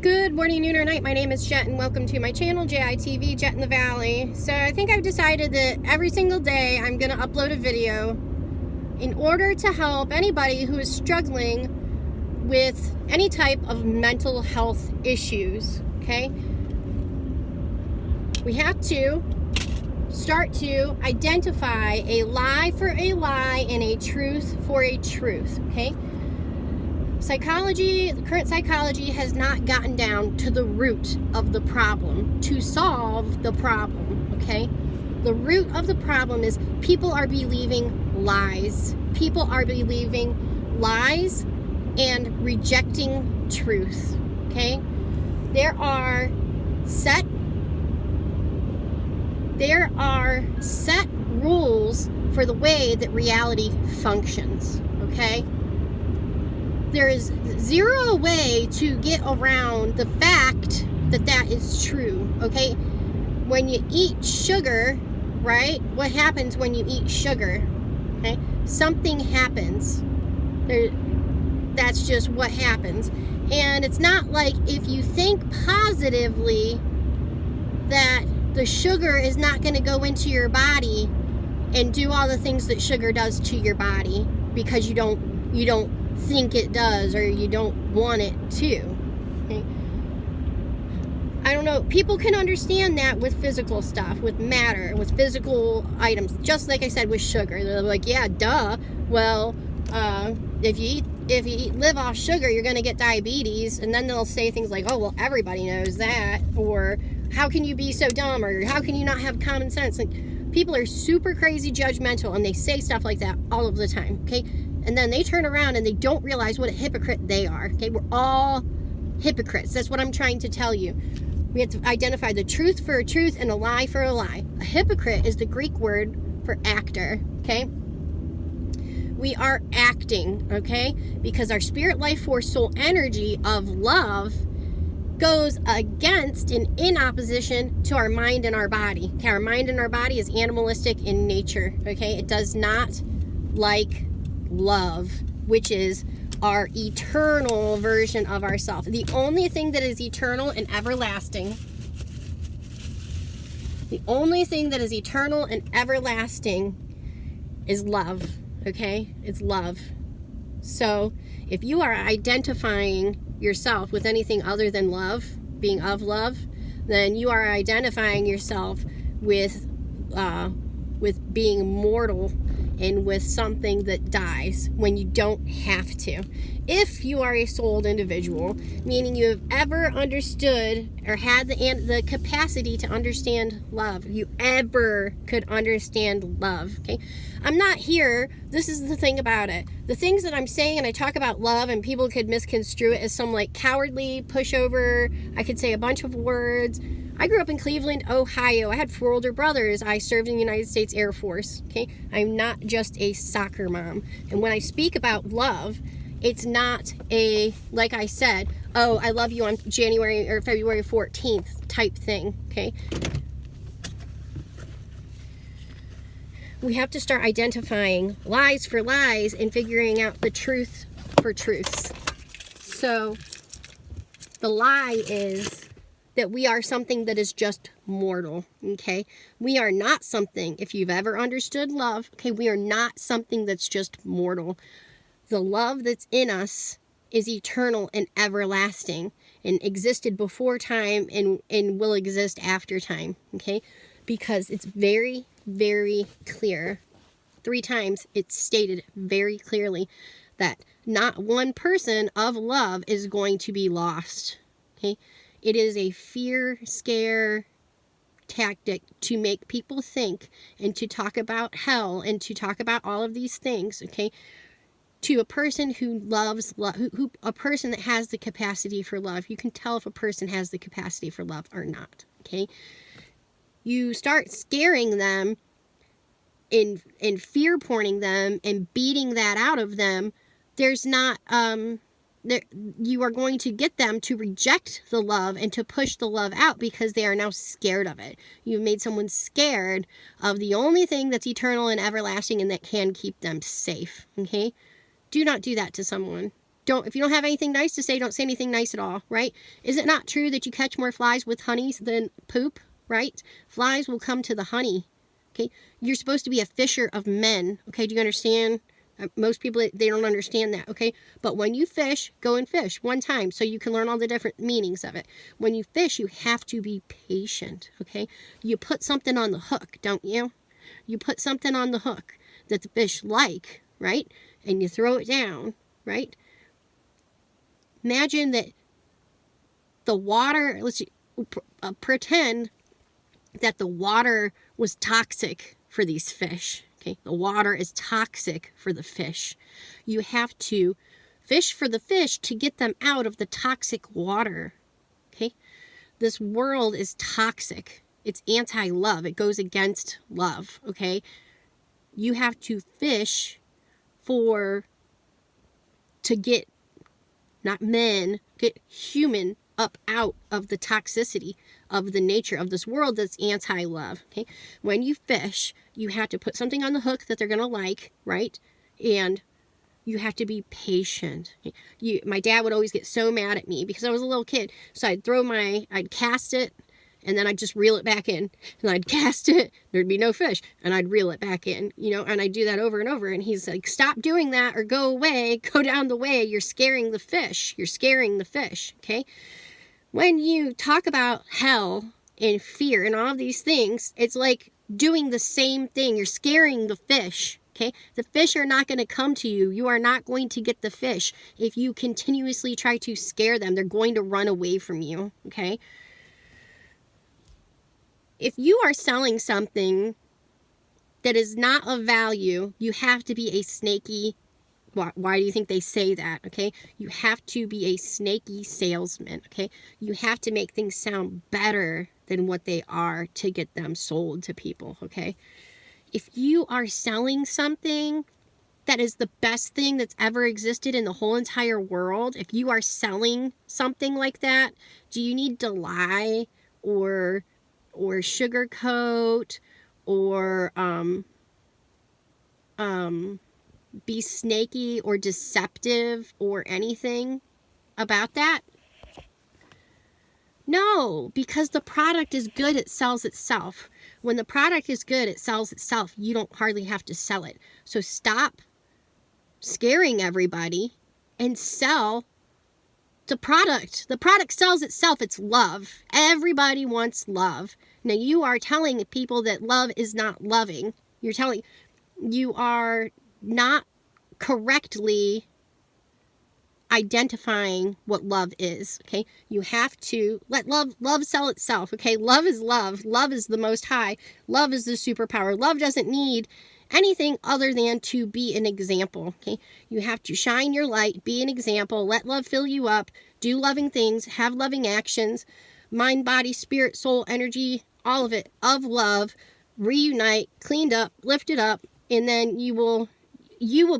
Good morning, noon, or night. My name is Jet, and welcome to my channel, JITV, Jet in the Valley. So I think I've decided that every single day I'm going to upload a video in order to help anybody who is struggling with any type of mental health issues, okay? We have to start to identify a lie for a lie and a truth for a truth, okay? Psychology, the current psychology has not gotten down to the root of the problem to solve the problem, okay? The root of the problem is people are believing lies. People are believing lies and rejecting truth, okay? There are set rules for the way that reality functions, okay? There is zero way to get around the fact that that is true, okay? When you eat sugar, right? What happens when you eat sugar, okay? Something happens. That's just what happens. And it's not like if you think positively that the sugar is not going to go into your body and do all the things that sugar does to your body because you don't think it does or you don't want it to. Okay? I don't know. People can understand that with physical stuff, with matter, with physical items. Just like I said with sugar, they're like, yeah, duh. Well, if you live off sugar, you're gonna get diabetes, and then they'll say things like, oh, well, everybody knows that, or how can you be so dumb, or how can you not have common sense? Like, people are super crazy judgmental, and they say stuff like that all of the time. Okay. And then they turn around and they don't realize what a hypocrite they are. Okay, we're all hypocrites. That's what I'm trying to tell you. We have to identify the truth for a truth and a lie for a lie. A hypocrite is the Greek word for actor, okay? We are acting, okay? Because our spirit, life force, soul energy of love goes against and in opposition to our mind and our body. Okay, our mind and our body is animalistic in nature, okay? It does not like love, which is our eternal version of ourselves. The only thing that is eternal and everlasting, is love, okay? It's love. So if you are identifying yourself with anything other than love, being of love, then you are identifying yourself with being mortal and with something that dies when you don't have to. If you are a souled individual, meaning you have ever understood or had the capacity to understand love, you ever could understand love, okay? I'm not here, this is the thing about it. The things that I'm saying, and I talk about love, and people could misconstrue it as some like cowardly pushover. I could say a bunch of words. I grew up in Cleveland, Ohio. I had 4 older brothers. I served in the United States Air Force, okay? I'm not just a soccer mom. And when I speak about love, it's not a, like I said, oh, I love you on January or February 14th type thing, okay? We have to start identifying lies for lies and figuring out the truth for truths. So the lie is that we are something that is just mortal, okay? We are not something, if you've ever understood love, okay, we are not something that's just mortal. The love that's in us is eternal and everlasting and existed before time and will exist after time, okay? Because it's very, very clear. 3 times it's stated very clearly that not one person of love is going to be lost, okay? It is a fear, scare tactic to make people think and to talk about hell and to talk about all of these things, okay? To a person who loves love, a person that has the capacity for love. You can tell if a person has the capacity for love or not, okay? You start scaring them and fear porning them and beating that out of them. There's not, you are going to get them to reject the love and to push the love out because they are now scared of it. You've made someone scared of the only thing that's eternal and everlasting and that can keep them safe, okay? Do not do that to someone. if you don't have anything nice to say, don't say anything nice at all, right? Is it not true that you catch more flies with honey than poop, right? Flies will come to the honey, okay? You're supposed to be a fisher of men, okay? Do you understand? Most people, they don't understand that, okay? But when you fish, go and fish one time so you can learn all the different meanings of it. When you fish, you have to be patient, okay? You put something on the hook, don't you? You put something on the hook that the fish like, right? And you throw it down, right? Imagine that the water, let's pretend that the water was toxic for these fish. Okay, the water is toxic for the fish. You have to fish for the fish to get them out of the toxic water. Okay, this world is toxic. It's anti-love. It goes against love. Okay, you have to fish to get, not men, get human up out of the toxicity of the nature of this world that's anti-love, okay? When you fish, you have to put something on the hook that they're going to like, right? And you have to be patient. My dad would always get so mad at me because I was a little kid. So I'd cast it, and then I'd just reel it back in. And I'd cast it, there'd be no fish, and I'd reel it back in, and I'd do that over and over. And he's like, stop doing that or go away, go down the way. You're scaring the fish. You're scaring the fish, okay? When you talk about hell and fear and all of these things, it's like doing the same thing. You're scaring the fish, okay? The fish are not going to come to you. You are not going to get the fish if you continuously try to scare them. They're going to run away from you, okay? If you are selling something that is not of value, you have to be a snaky. Why do you think they say that, okay? You have to be a snaky salesman, okay? You have to make things sound better than what they are to get them sold to people, okay? If you are selling something that is the best thing that's ever existed in the whole entire world, if you are selling something like that, do you need to lie or sugarcoat or be snaky or deceptive or anything about that? No, because the product is good, it sells itself. When the product is good, it sells itself. You don't hardly have to sell it. So stop scaring everybody and sell the product. The product sells itself. It's love. Everybody wants love. Now you are telling people that love is not loving. You are not correctly identifying what love is, okay? You have to let love sell itself, okay? Love is love. Love is the most high. Love is the superpower. Love doesn't need anything other than to be an example, okay? You have to shine your light, be an example, let love fill you up, do loving things, have loving actions, mind, body, spirit, soul, energy, all of it, of love, reunite, cleaned up, lifted up, and then you will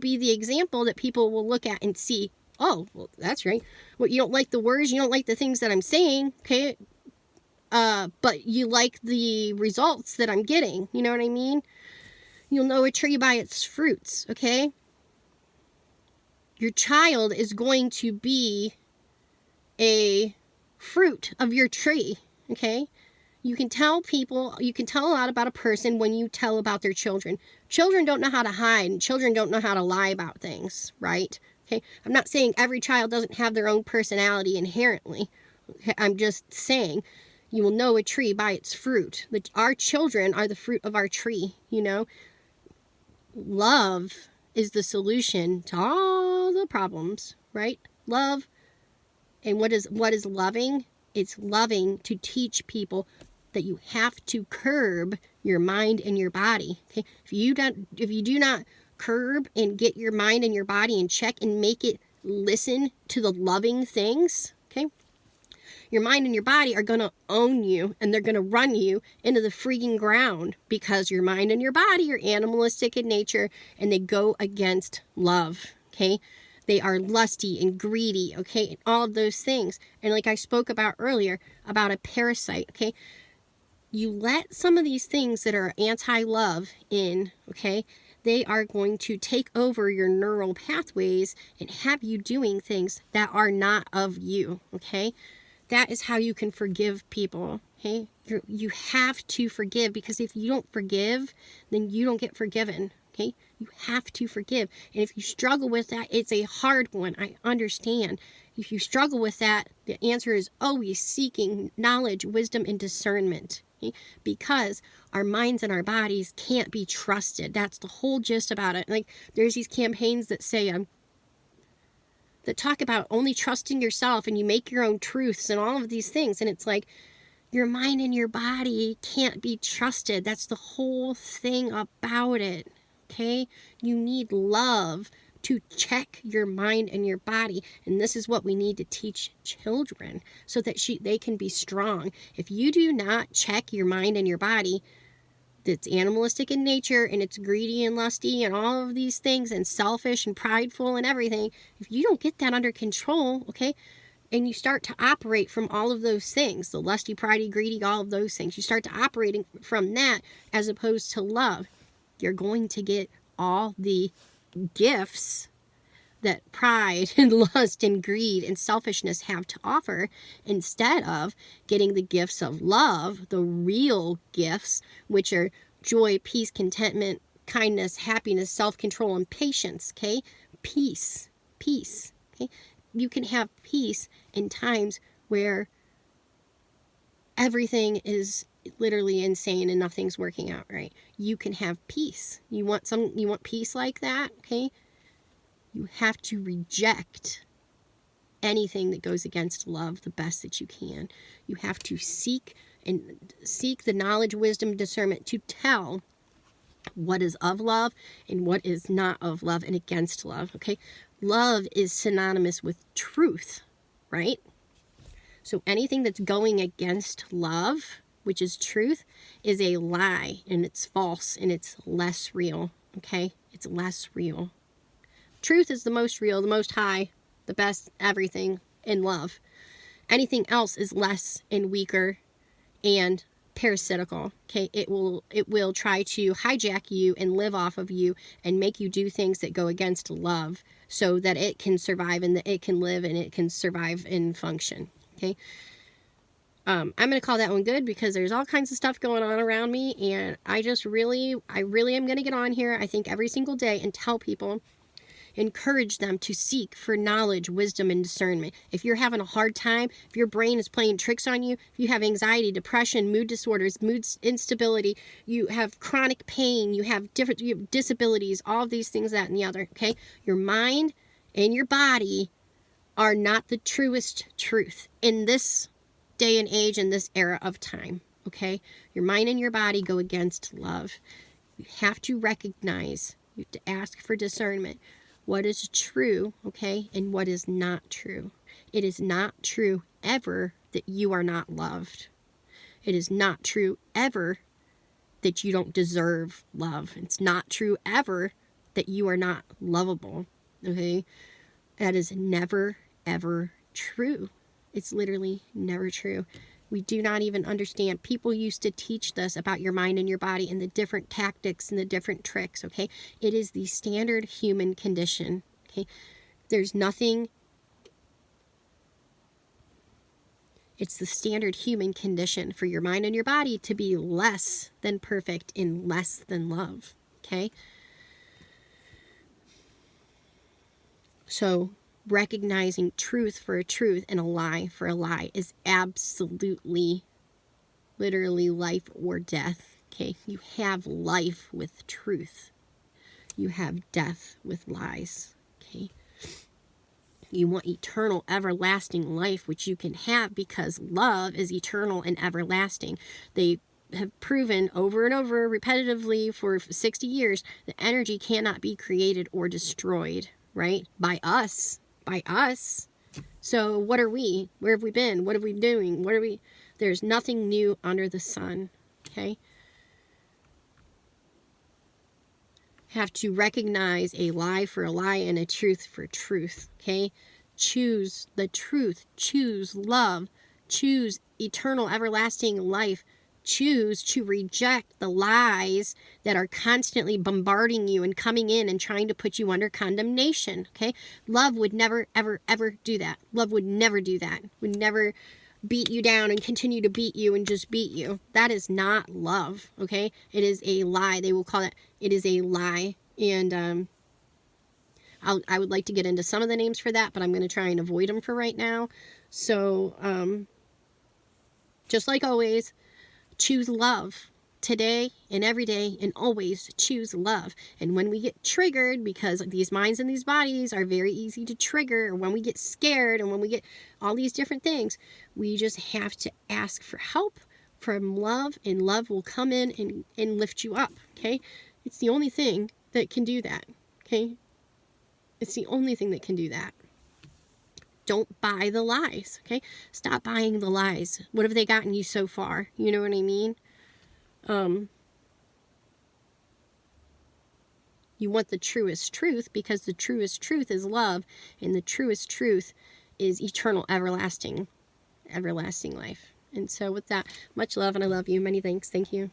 be the example that people will look at and see, oh, well, that's right. Well, you don't like the words, you don't like the things that I'm saying, okay? But you like the results that I'm getting, you know what I mean? You'll know a tree by its fruits, okay? Your child is going to be a fruit of your tree, okay? You can tell a lot about a person when you tell about their children. Children don't know how to hide, and children don't know how to lie about things, right? Okay, I'm not saying every child doesn't have their own personality inherently. Okay? I'm just saying you will know a tree by its fruit. Our children are the fruit of our tree, you know? Love is the solution to all the problems, right? Love. And what is loving? It's loving to teach people that you have to curb your mind and your body. Okay? If you do not curb and get your mind and your body in check and make it listen to the loving things, okay? Your mind and your body are going to own you, and they're going to run you into the freaking ground because your mind and your body are animalistic in nature, and they go against love, okay? They are lusty and greedy, okay? And all of those things. And like I spoke about earlier, about a parasite, okay? You let some of these things that are anti-love in, okay? they are going to take over your neural pathways and have you doing things that are not of you, okay? That is how you can forgive people, okay? You have to forgive, because if you don't forgive, then you don't get forgiven, okay? You have to forgive. And if you struggle with that, it's a hard one, I understand. If you struggle with that, the answer is always seeking knowledge, wisdom, and discernment, okay? Because our minds and our bodies can't be trusted. That's the whole gist about it. Like, there's these campaigns that say, that talk about only trusting yourself, and you make your own truths and all of these things. And it's like, your mind and your body can't be trusted. That's the whole thing about it, okay? You need love to check your mind and your body. And this is what we need to teach children so that they can be strong. If you do not check your mind and your body, that's animalistic in nature, and it's greedy and lusty and all of these things, and selfish and prideful and everything, if you don't get that under control, okay, and you start to operate from all of those things, the lusty, pridey, greedy, all of those things, you start to operating from that as opposed to love, you're going to get all the gifts that pride and lust and greed and selfishness have to offer, instead of getting the gifts of love, the real gifts, which are joy, peace, contentment, kindness, happiness, self-control, and patience, okay? Peace, okay? You can have peace in times where everything is literally insane and nothing's working out right. You can have peace. You want peace like that, okay? You have to reject anything that goes against love the best that you can. You have to seek the knowledge, wisdom, discernment to tell what is of love and what is not of love and against love, okay? Love is synonymous with truth, right? So anything that's going against love, which is truth, is a lie, and it's false, and it's less real, okay? It's less real. Truth is the most real, the most high, the best, everything in love. Anything else is less and weaker and parasitical, okay? It will try to hijack you and live off of you and make you do things that go against love so that it can survive and that it can live and it can survive and function, okay? I'm going to call that one good because there's all kinds of stuff going on around me, and I really am going to get on here, I think, every single day and tell people, encourage them to seek for knowledge, wisdom, and discernment. If you're having a hard time, if your brain is playing tricks on you, if you have anxiety, depression, mood disorders, mood instability, you have chronic pain, you have disabilities, all of these things, that, and the other, okay? Your mind and your body are not the truest truth in this day and age, in this era of time, okay? Your mind and your body go against love. You have to recognize, you have to ask for discernment. What is true, okay, and what is not true. It is not true ever that you are not loved. It is not true ever that you don't deserve love. It's not true ever that you are not lovable, okay? That is never, ever true. It's literally never true. We do not even understand. People used to teach this about your mind and your body and the different tactics and the different tricks, okay? It is the standard human condition, okay? There's nothing. It's the standard human condition for your mind and your body to be less than perfect and less than love, okay? So recognizing truth for a truth and a lie for a lie is absolutely, literally life or death, okay? You have life with truth. You have death with lies, okay? You want eternal, everlasting life, which you can have because love is eternal and everlasting. They have proven over and over repetitively for 60 years that energy cannot be created or destroyed, right? By us. So what are we? Where have we been? What are we doing? There's nothing new under the sun, okay? Have to recognize a lie for a lie and a truth for truth, okay? Choose the truth, choose love, choose eternal, everlasting life, choose to reject the lies that are constantly bombarding you and coming in and trying to put you under condemnation, okay? Love would never, ever, ever do that. Love would never do that. Would never beat you down and continue to beat you and just beat you. That is not love, okay? It is a lie. They will call it is a lie. And I would like to get into some of the names for that, but I'm going to try and avoid them for right now. So, just like always, choose love today and every day, and always choose love. And when we get triggered, because these minds and these bodies are very easy to trigger, or when we get scared and when we get all these different things, we just have to ask for help from love, and love will come in and lift you up, okay? It's the only thing that can do that, okay? It's the only thing that can do that. Don't buy the lies, okay? Stop buying the lies. What have they gotten you so far? You know what I mean? You want the truest truth, because the truest truth is love, and the truest truth is eternal, everlasting life. And so with that, much love, and I love you. Many thanks. Thank you.